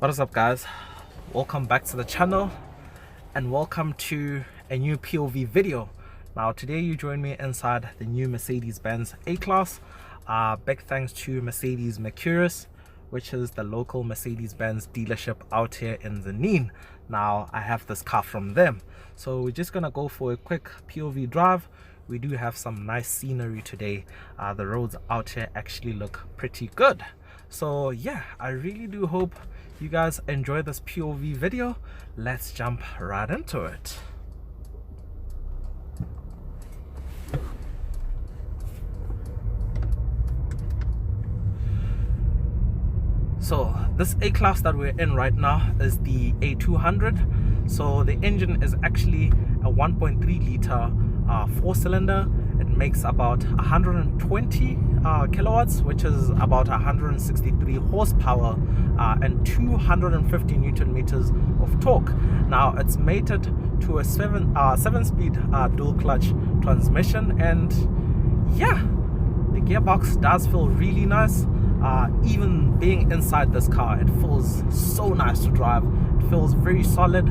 What is up, guys? Welcome back to the channel and welcome to a new POV video. Now today you join me inside the new Mercedes Benz A-class. Big thanks to Mercedes Mercurius, which is the local Mercedes Benz dealership out here in Zanin. Now I have this car from them, so we're just gonna go for a quick POV drive. We do have some nice scenery today. The roads out here actually look pretty good. So yeah, I really do hope you guys enjoy this POV video. Let's jump right into it. So this A-class that we're in right now is the A200. So the engine is actually a 1.3 liter 4-cylinder. It makes about 120 kilowatts, which is about 163 horsepower and 250 newton meters of torque. Now it's mated to a 7-speed dual clutch transmission, and yeah, the gearbox does feel really nice. Even being inside this car, it feels so nice to drive. It feels very solid.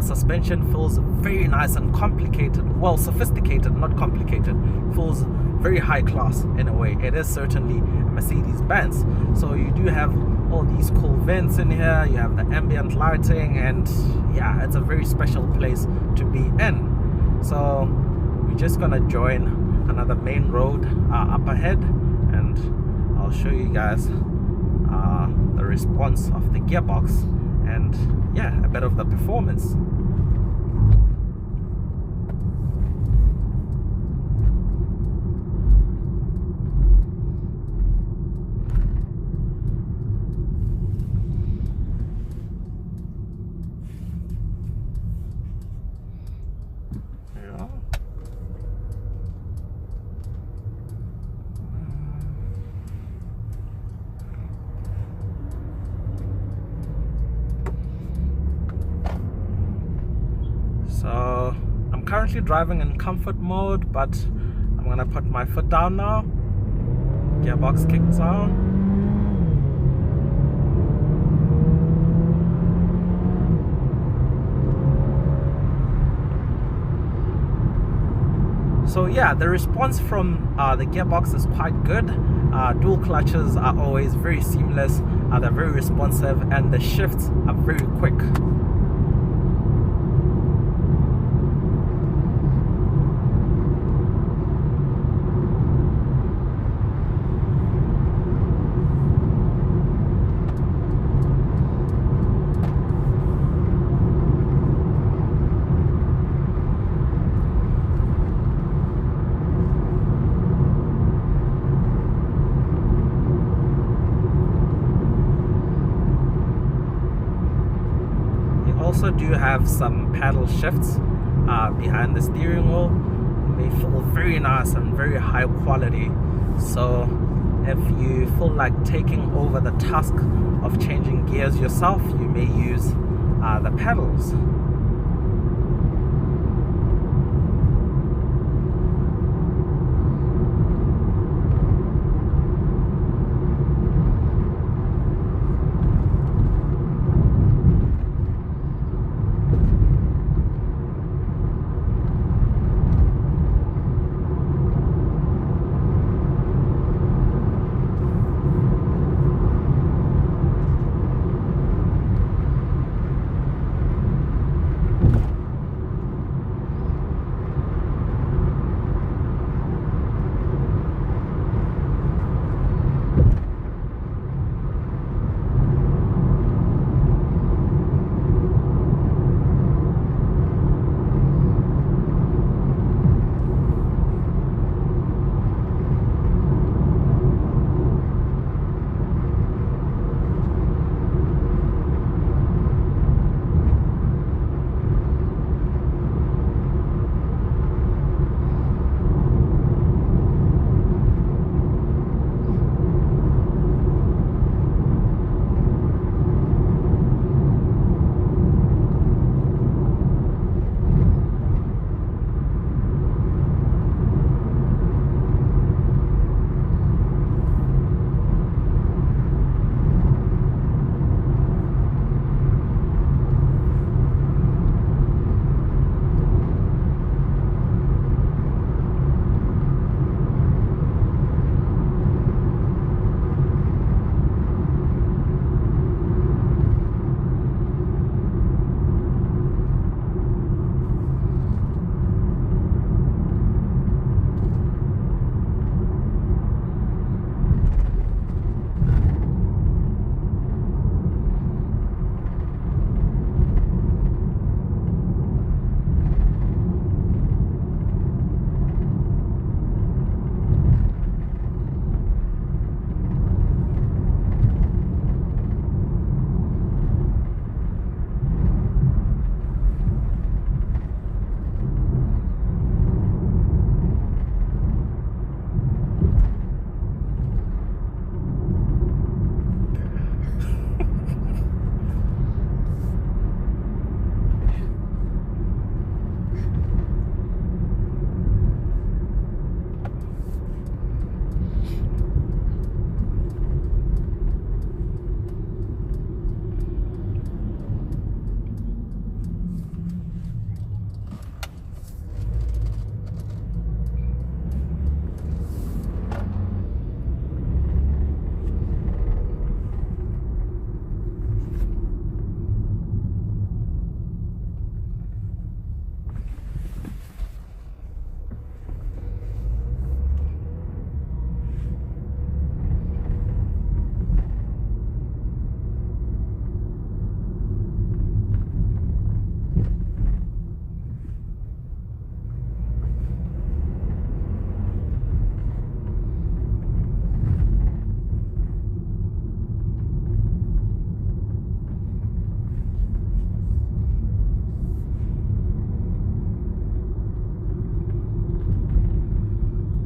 Suspension feels very nice and complicated, well, sophisticated, not complicated. It feels very high class in a way. It is certainly a Mercedes Benz. So you do have all these cool vents in here, you have the ambient lighting, and yeah, it's a very special place to be in. So we're just gonna join another main road up ahead, and I'll show you guys the response of the gearbox and yeah, a bit of the performance. So I'm currently driving in comfort mode, but I'm gonna put my foot down now. Gearbox kicked down. So yeah, the response from the gearbox is quite good. Dual clutches are always very seamless, they're very responsive, and the shifts are very quick. Also do have some paddle shifts behind the steering wheel. They feel very nice and very high quality. So if you feel like taking over the task of changing gears yourself, you may use the pedals.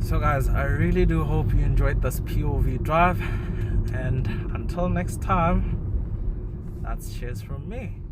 So guys, I really do hope you enjoyed this POV drive, and until next time, that's cheers from me.